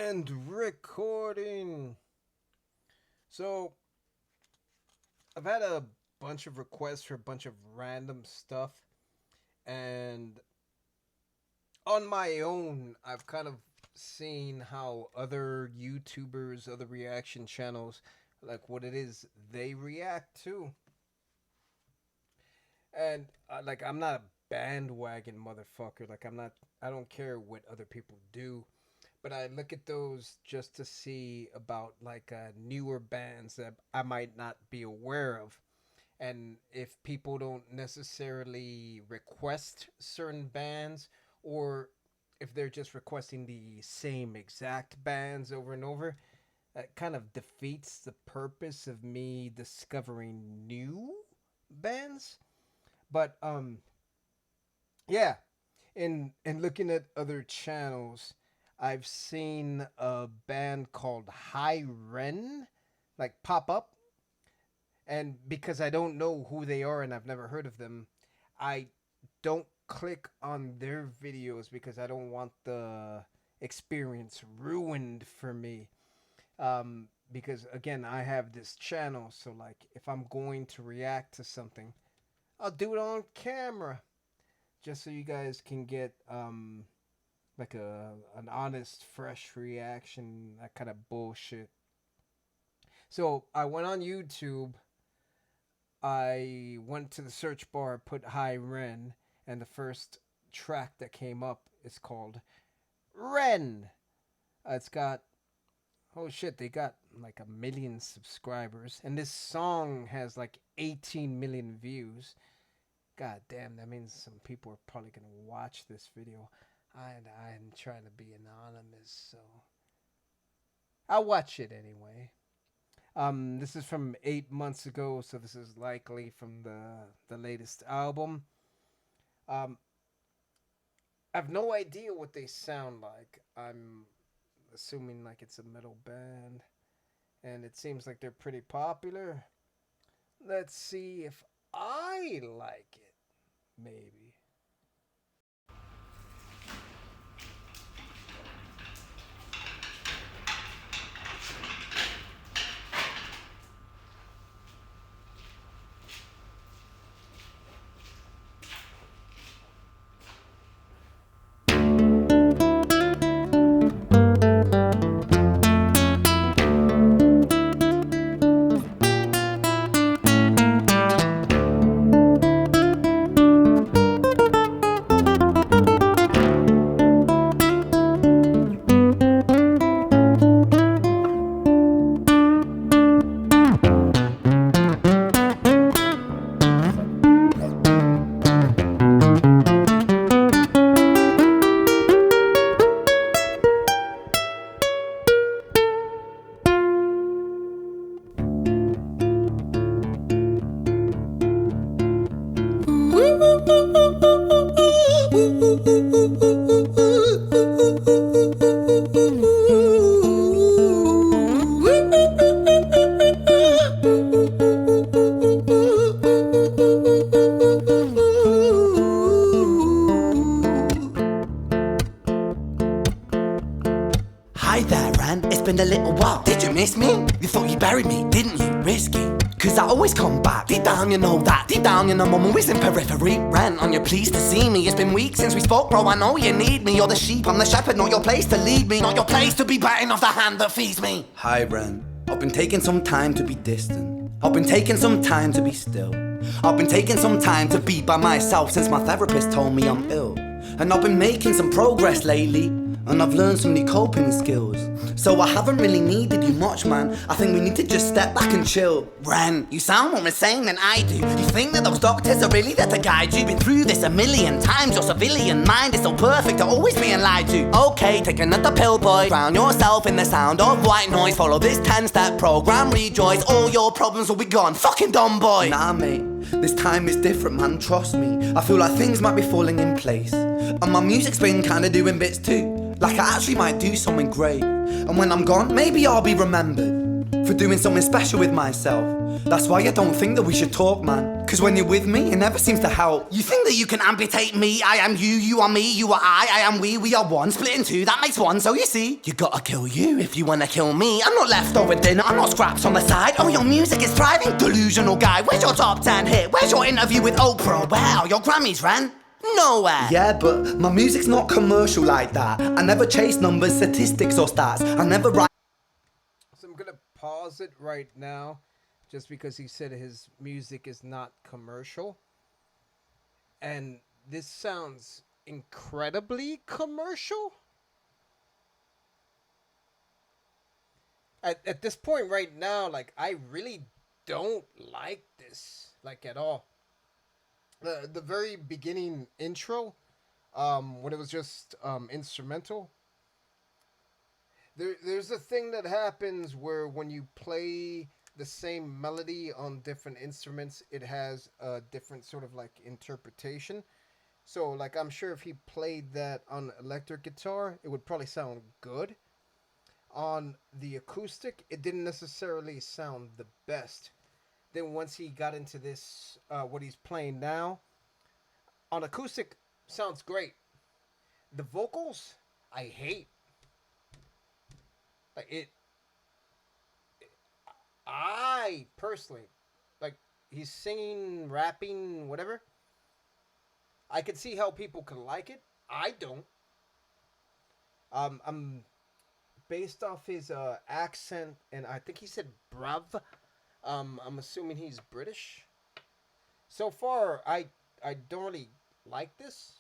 And recording. So, I've had a bunch of requests for a bunch of random stuff, and on my own, I've kind of seen how other YouTubers, other reaction channels, like what it is they react to. And like, I'm not a bandwagon motherfucker. Like, I don't care what other people do. But I look at those just to see about like newer bands that I might not be aware of. And if people don't necessarily request certain bands, or if they're just requesting the same exact bands over and over, that kind of defeats the purpose of me discovering new bands. But yeah, in looking at other channels, I've seen a band called High Ren like pop up, and because I don't know who they are and I've never heard of them, I don't click on their videos because I don't want the experience ruined for me. Because again, I have this channel, so like if I'm going to react to something, I'll do it on camera, just so you guys can get like an honest, fresh reaction, that kind of bullshit. So I went on YouTube. I went to the search bar, put High Ren, and the first track that came up is called Ren. It's got, oh shit, they got like 1 million subscribers, and this song has like 18 million views. God damn, that means some people are probably gonna watch this video. I'm trying to be anonymous, so I'll watch it anyway. This is from 8 months ago, so this is likely from the latest album. I have no idea what they sound like. I'm assuming like it's a metal band, and it seems like they're pretty popular. Let's see if I like it, maybe. Hi there, Ran. It's been a little while. Did you miss me? You thought you buried me, didn't you? Risky. Cause I always come back. Deep down you know that. Deep down you know I'm always in periphery. Ran, on your pleased to see me. It's been weeks since we spoke, bro. I know you need me. You're the sheep, I'm the shepherd. Not your place to lead me. Not your place to be biting off the hand that feeds me. Hi, Ren. I've been taking some time to be distant. I've been taking some time to be still. I've been taking some time to be by myself since my therapist told me I'm ill. And I've been making some progress lately, and I've learned some new coping skills. So I haven't really needed you much, man. I think we need to just step back and chill. Ren, you sound more insane than I do. You think that those doctors are really there to guide you? Been through this 1,000,000 times. Your civilian mind is so perfect to always being lied to. Okay, take another pill, boy. Drown yourself in the sound of white noise. Follow this 10-step program, rejoice. All your problems will be gone. Fucking dumb boy. Nah, mate. This time is different, man. Trust me. I feel like things might be falling in place. And my music's been kinda doing bits too. Like I actually might do something great. And when I'm gone, maybe I'll be remembered for doing something special with myself. That's why I don't think that we should talk, man. Cause when you're with me, it never seems to help. You think that you can amputate me? I am you, you are me, you are I am we are one. Split in two, that makes one, so you see. You gotta kill you if you wanna kill me. I'm not leftover dinner, I'm not scraps on the side. Oh, your music is thriving, delusional guy. Where's your top 10 hit? Where's your interview with Oprah? Wow, your Grammys ran nowhere. Yeah, but my music's not commercial like that. I never chase numbers, statistics or stats. I never write. So I'm gonna pause it right now, just because he said his music is not commercial, and this sounds incredibly commercial. At this point right now, like, I really don't like this, like, at all. The very beginning intro, when it was just instrumental. There's a thing that happens where when you play the same melody on different instruments, it has a different sort of like interpretation. So like, I'm sure if he played that on electric guitar, it would probably sound good. On the acoustic, it didn't necessarily sound the best. Then once he got into this, what he's playing now, on acoustic, sounds great. The vocals, I hate. Like I personally, like, he's singing, rapping, whatever. I could see how people could like it. I don't. I'm based off his accent, and I think he said bruv. I'm assuming he's British. So far, I don't really like this.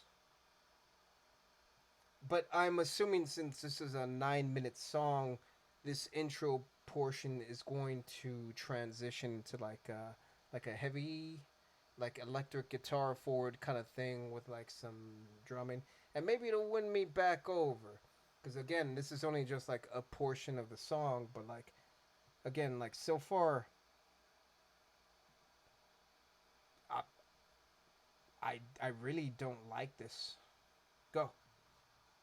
But I'm assuming, since this is a 9-minute song, this intro portion is going to transition to like a heavy, like, electric guitar forward kind of thing with like some drumming, and maybe it'll win me back over. Because again, this is only just like a portion of the song, but like, again, like, so far, I really don't like this. Go.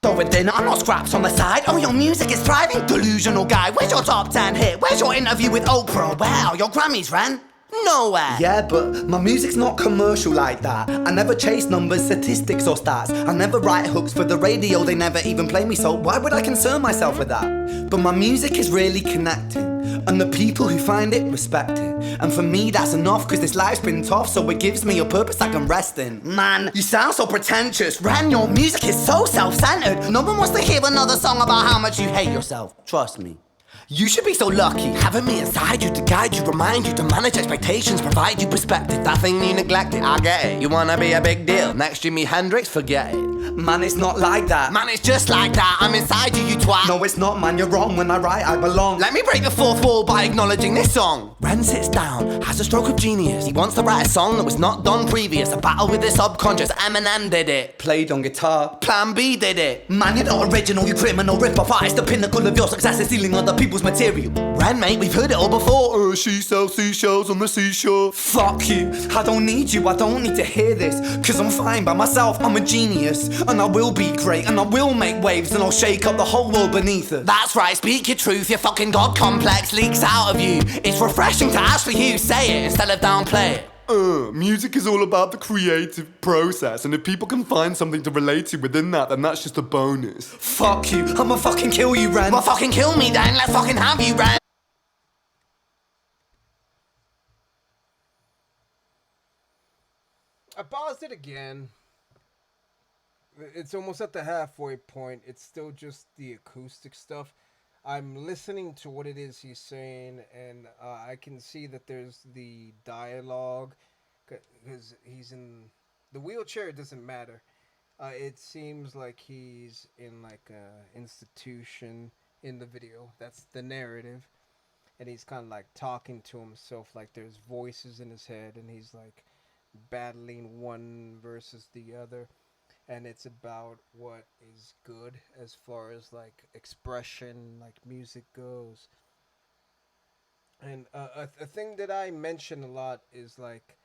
Over dinner, I'm not scraps on the side. Oh, your music is thriving, delusional guy. Where's your top 10 hit? Where's your interview with Oprah? Wow, your Grammys ran nowhere. Yeah, but my music's not commercial like that. I never chase numbers, statistics or stats. I never write hooks for the radio, they never even play me, so why would I concern myself with that? But my music is really connecting, and the people who find it respect it. And for me that's enough, cause this life's been tough, so it gives me a purpose I can rest in. Man, you sound so pretentious. Ren, your music is so self-centered. No one wants to hear another song about how much you hate yourself. Trust me. You should be so lucky, having me inside you to guide you, remind you to manage expectations, provide you perspective. That thing you neglected, I get it. You wanna be a big deal, next Jimi Hendrix, forget it. Man, it's not like that. Man, it's just like that. I'm inside you, you twat. No, it's not, man, you're wrong. When I write, I belong. Let me break the fourth wall by acknowledging this song. Ren sits down, has a stroke of genius. He wants to write a song that was not done previous. A battle with the subconscious, Eminem did it. Played on guitar, Plan B did it. Man, you're not original, you criminal rip-off artist. The pinnacle of your success is stealing other people's material. Ren, mate, we've heard it all before. She sells seashells on the seashore. Fuck you, I don't need you, I don't need to hear this. Cause I'm fine by myself, I'm a genius. And I will be great, and I will make waves, and I'll shake up the whole world beneath it. That's right, speak your truth, your fucking God complex leaks out of you. It's refreshing to actually hear you say it instead of downplay it. Music is all about the creative process, and if people can find something to relate to within that, then that's just a bonus. Fuck you, I'ma fucking kill you, Ren. Well, fucking kill me then, let's fucking have you, Ren. I paused it again. It's almost at the halfway point. It's still just the acoustic stuff. I'm listening to what it is he's saying, and I can see that there's the dialogue, because he's in the wheelchair. It doesn't matter. It seems like he's in like a institution in the video. That's the narrative, and he's kind of like talking to himself, like there's voices in his head, and he's like battling one versus the other. And it's about what is good as far as like expression, like music goes. And a thing that I mention a lot is like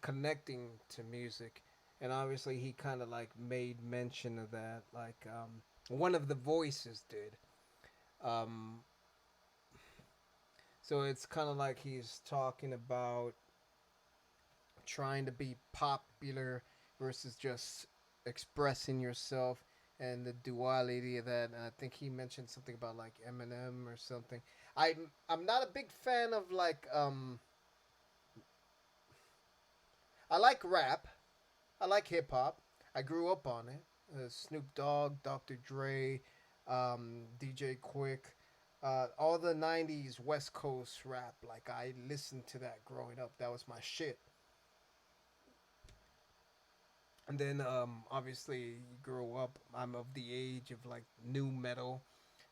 connecting to music. And obviously he kind of like made mention of that, like one of the voices did. So it's kind of like he's talking about trying to be popular versus just expressing yourself, and the duality of that. And I think he mentioned something about like Eminem or something. I'm not a big fan of like I like rap, I like hip hop. I grew up on it. Snoop Dogg, Dr. Dre, DJ Quick, all the '90s West Coast rap. Like I listened to that growing up. That was my shit. And then obviously you grow up. I'm of the age of like new metal,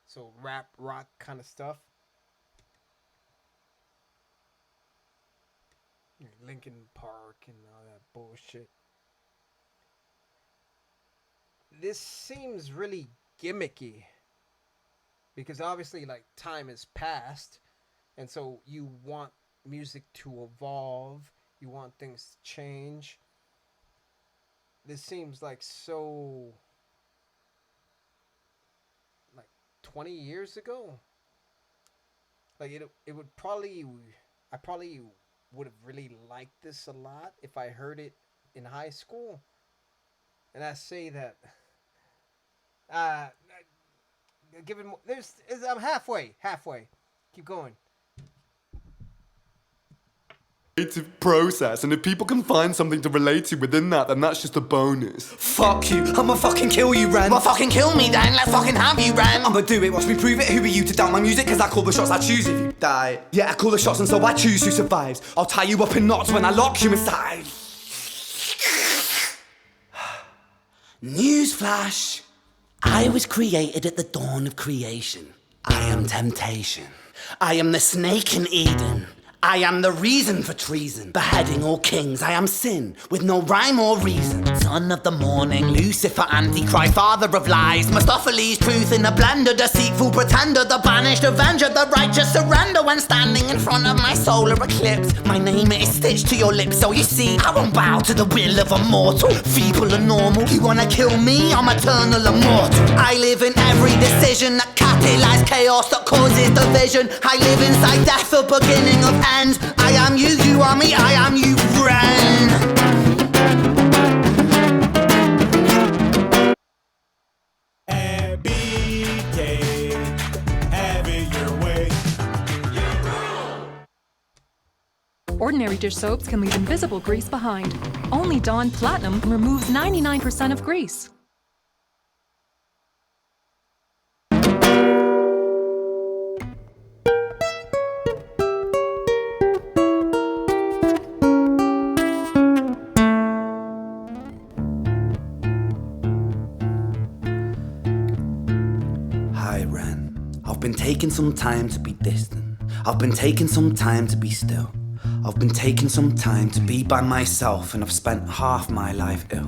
so rap, rock kind of stuff. Linkin Park and all that bullshit. This seems really gimmicky because obviously like time has passed, and so you want music to evolve, you want things to change. This seems like so like 20 years ago. Like it would probably, I probably would have really liked this a lot if I heard it in high school. And I say that given I'm halfway. Keep going. Creative process, and if people can find something to relate to within that, then that's just a bonus. Fuck you, I'ma fucking kill you, Ren. Well, fucking kill me then, let's fucking have you, Ren. I'ma do it, watch me prove it. Who are you to doubt my music? Cause I call the shots, I choose if you die. Yeah, I call the shots and so I choose who survives. I'll tie you up in knots when I lock you inside. Newsflash, I was created at the dawn of creation. I am temptation. I am the snake in Eden. I am the reason for treason, beheading all kings. I am sin, with no rhyme or reason. Son of the morning, Lucifer, Antichrist, father of lies. Mephistophelies, truth in a blender, deceitful pretender, the banished avenger, the righteous surrender. When standing in front of my solar eclipse, my name is stitched to your lips. So you see, I won't bow to the will of a mortal, feeble and normal. You wanna kill me? I'm eternal immortal. I live in every decision that catalyzes chaos, that causes division. I live inside death, the beginning of ends. I am you, you are me, I am you, Ren. BK, have it your way. Ordinary dish soaps can leave invisible grease behind. Only Dawn Platinum removes 99% of grease. Hi, Ren. I've been taking some time to be distant. I've been taking some time to be still. I've been taking some time to be by myself, and I've spent half my life ill.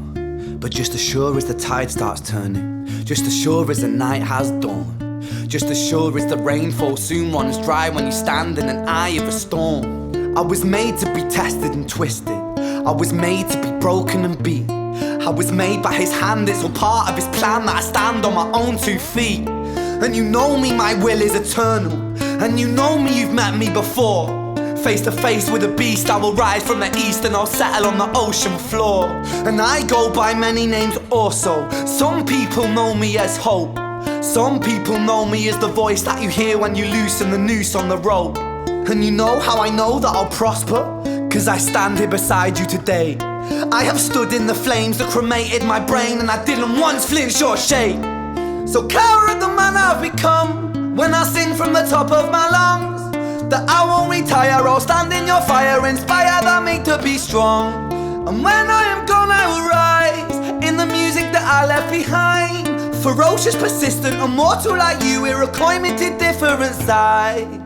But just as sure as the tide starts turning, just as sure as the night has dawned, just as sure as the rainfall soon runs dry when you stand in an eye of a storm. I was made to be tested and twisted. I was made to be broken and beat. I was made by his hand, it's all part of his plan that I stand on my own 2 feet. And you know me, my will is eternal. And you know me, you've met me before. Face to face with a beast, I will rise from the east and I'll settle on the ocean floor. And I go by many names also. Some people know me as hope. Some people know me as the voice that you hear when you loosen the noose on the rope. And you know how I know that I'll prosper? Cause I stand here beside you today. I have stood in the flames that cremated my brain, and I didn't once flinch or shake. So cower the man I've become when I sing from the top of my lungs. That I won't retire, I'll stand in your fire, inspired by me to be strong. And when I am gone I will rise in the music that I left behind. Ferocious, persistent, immortal like you, we're a climate-ed different side.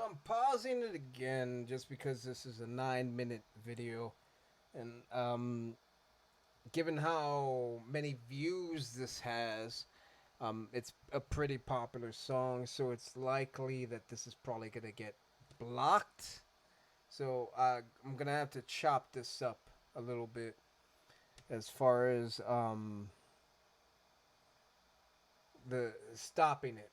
I'm pausing it again just because this is a 9-minute video, and given how many views this has, it's a pretty popular song, so it's likely that this is probably gonna get blocked. So I'm gonna have to chop this up a little bit as far as the stopping it.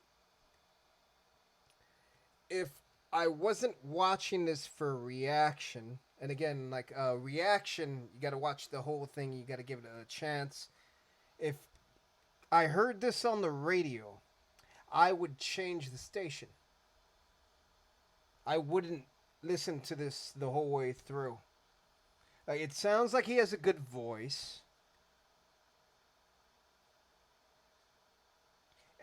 If I wasn't watching this for reaction, and again, like reaction, you gotta watch the whole thing, you gotta give it a chance. If I heard this on the radio, I would change the station. I wouldn't listen to this the whole way through. It sounds like he has a good voice.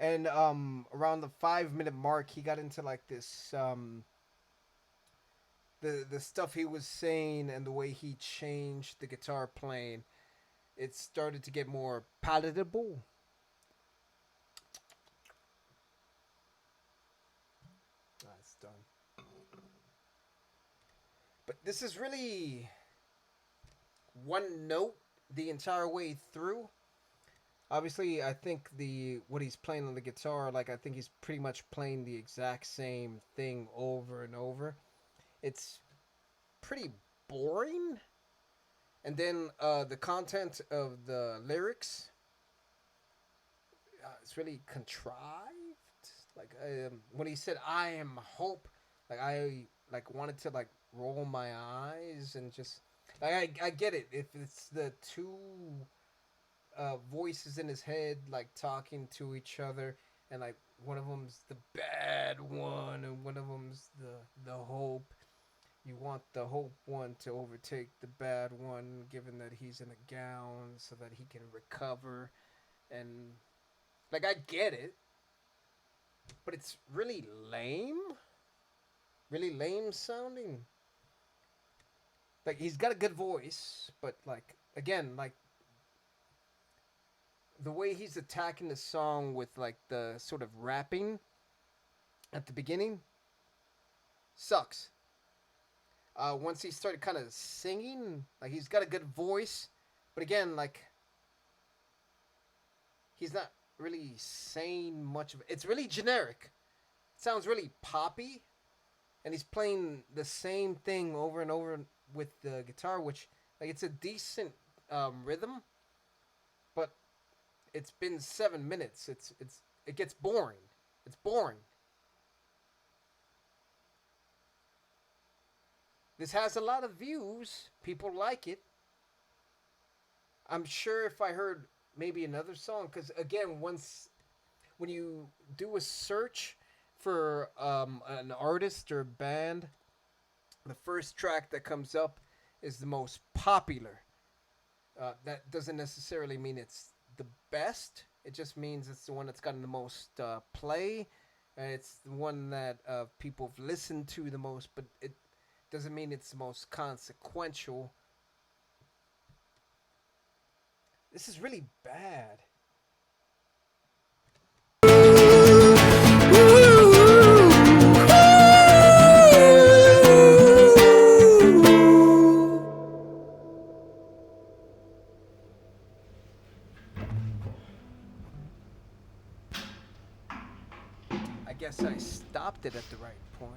And around the 5-minute mark, he got into like this the stuff he was saying and the way he changed the guitar playing. It started to get more palatable. That's done. But this is really one note the entire way through. Obviously, I think what he's playing on the guitar, like I think he's pretty much playing the exact same thing over and over. It's pretty boring. And then the content of the lyrics, it's really contrived. Like when he said "I am hope," like I wanted to like roll my eyes and just like I get it if it's the two voices in his head like talking to each other, and like one of them's the bad one and one of them's the hope. You want the hope one to overtake the bad one, given that he's in a gown, so that he can recover. And like I get it, but it's really lame sounding. Like he's got a good voice, but like again, like the way he's attacking the song with like the sort of rapping at the beginning sucks. Once he started kind of singing, like he's got a good voice, but again, like he's not really saying much of it. It's really generic. It sounds really poppy, and he's playing the same thing over and over with the guitar, which like it's a decent rhythm, but it's been 7 minutes. It gets boring. It's boring. This has a lot of views. People like it. I'm sure if I heard maybe another song, because again, when you do a search for an artist or band, the first track that comes up is the most popular. That doesn't necessarily mean it's the best. It just means it's the one that's gotten the most play. It's the one that people have listened to the most, but it doesn't mean it's the most consequential. This is really bad. I guess I stopped it at the right point.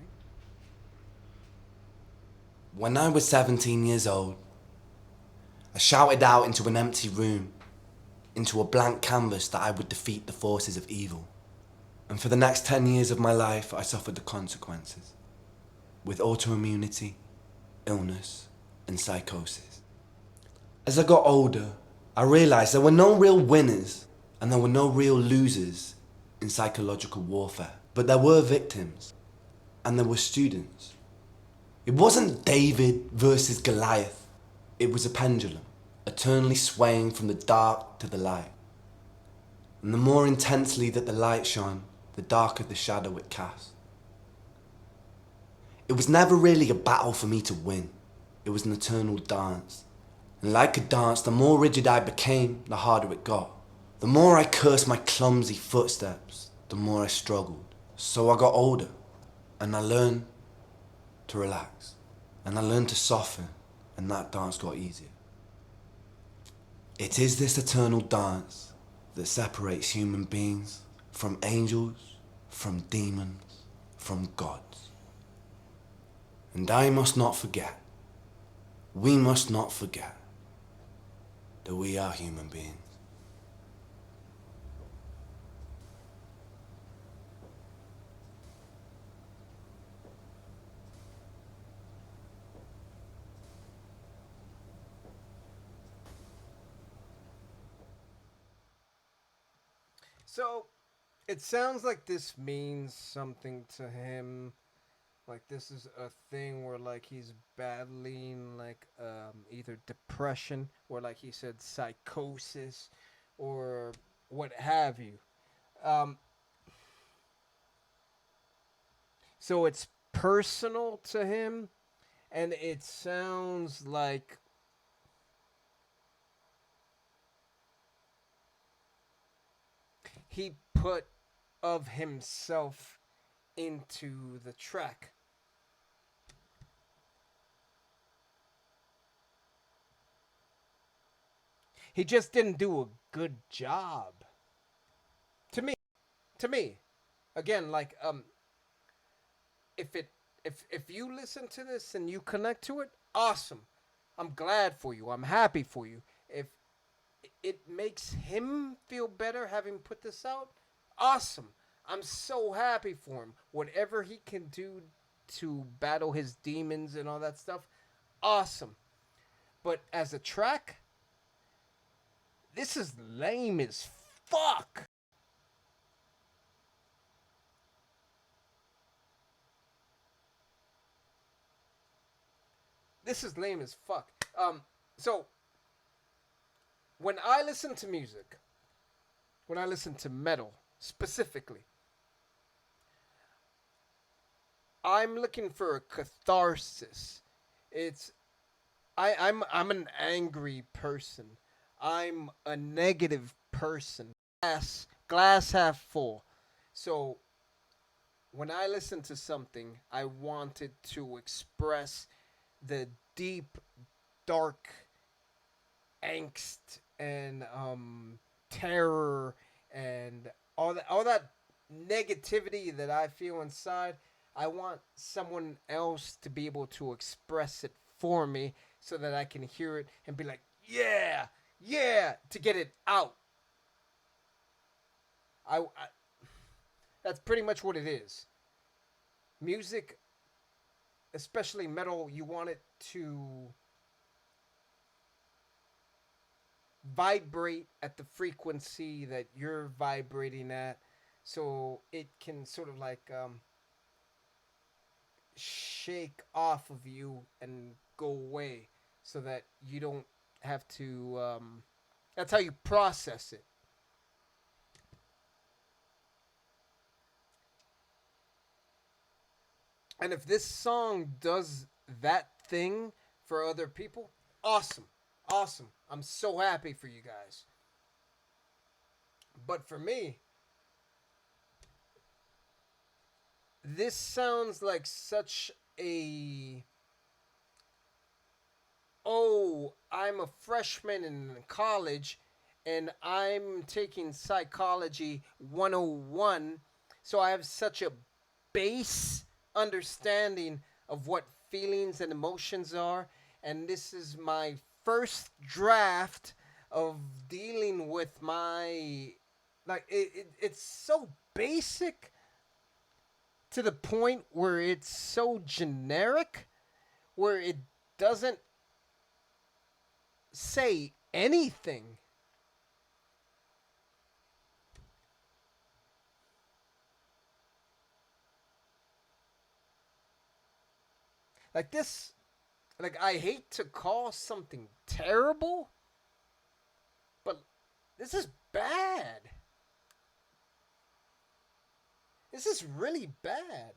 When I was 17 years old, I shouted out into an empty room, into a blank canvas, that I would defeat the forces of evil. And for the next 10 years of my life, I suffered the consequences, with autoimmunity, illness, and psychosis. As I got older, I realized there were no real winners and there were no real losers in psychological warfare. But there were victims, and there were students. It wasn't David versus Goliath. It was a pendulum, eternally swaying from the dark to the light. And the more intensely that the light shone, the darker the shadow it cast. It was never really a battle for me to win. It was an eternal dance. And like a dance, the more rigid I became, the harder it got. The more I cursed my clumsy footsteps, the more I struggled. So I got older, and I learned to relax. And I learned to soften, and that dance got easier. It is this eternal dance that separates human beings from angels, from demons, from gods. And I must not forget, we must not forget, that we are human beings. So, it sounds like this means something to him. Like this is a thing where like he's battling like either depression or like he said psychosis or what have you. Um, so it's personal to him, and it sounds like he put of himself into the track. He just didn't do a good job. To me, to me, again, like if it if you listen to this and you connect to it, awesome. I'm glad for you. I'm happy for you. If it makes him feel better having put this out, awesome. I'm so happy for him. Whatever he can do to battle his demons and all that stuff, awesome. But as a track, this is lame as fuck. This is lame as fuck. So when I listen to music, when I listen to metal specifically, I'm looking for a catharsis. I'm an angry person. I'm a negative person. Glass half full. So when I listen to something, I want it to express the deep, dark angst and terror and all that negativity that I feel inside. I want someone else to be able to express it for me so that I can hear it and be like, yeah, yeah, to get it out. I that's pretty much what it is. Music, especially metal, you want it to vibrate at the frequency that you're vibrating at, so it can sort of like shake off of you and go away, so that you don't have to that's how you process it. And if this song does that thing for other people, awesome. Awesome. I'm so happy for you guys. But for me, this sounds like such a, oh, I'm a freshman in college and I'm taking psychology 101, so I have such a base understanding of what feelings and emotions are, and this is my first draft of dealing with my, like, it's so basic to the point where it's so generic, where it doesn't say anything. Like this, like, I hate to call something terrible, but this is bad. This is really bad.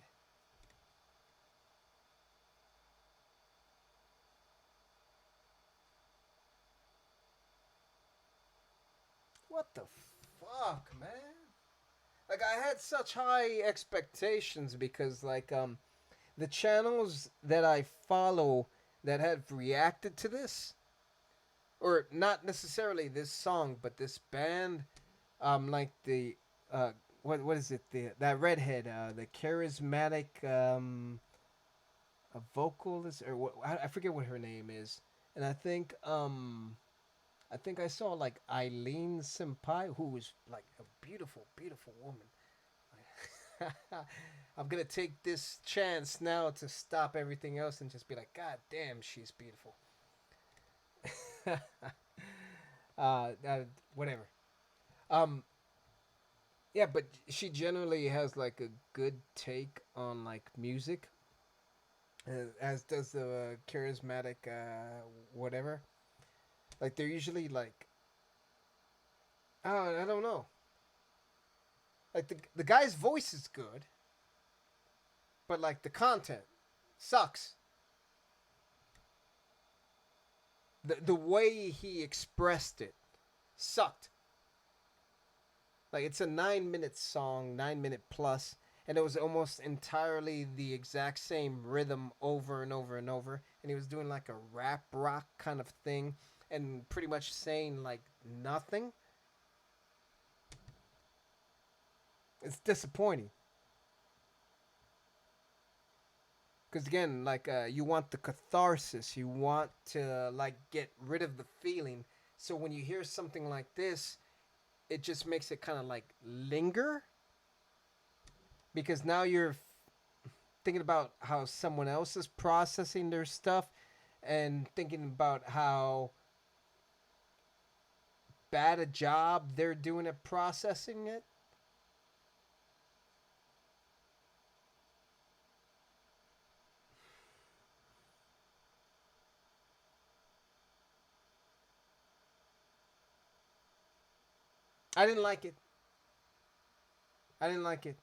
What the fuck, man? Like, I had such high expectations because, like, the channels that I follow that have reacted to this, or not necessarily this song, but this band, like the what is it, the that redhead, the charismatic a vocalist, or what, I forget what her name is, and I think I saw like Eileen Senpai, who was like a beautiful, beautiful woman. I'm gonna take this chance now to stop everything else and just be like, God damn, she's beautiful. Whatever. Um, yeah, but she generally has like a good take on like music, as does the charismatic whatever. Like they're usually like, I don't know. Like the guy's voice is good, but like the content sucks. The way he expressed it sucked. Like it's a 9 minute song, 9 minute plus, and it was almost entirely the exact same rhythm over and over and over. And he was doing like a rap rock kind of thing, and pretty much saying like nothing. It's disappointing. Because again, like you want the catharsis, you want to like get rid of the feeling. So when you hear something like this, it just makes it kind of like linger. Because now you're thinking about how someone else is processing their stuff, and thinking about how bad a job they're doing at processing it. I didn't like it. I didn't like it.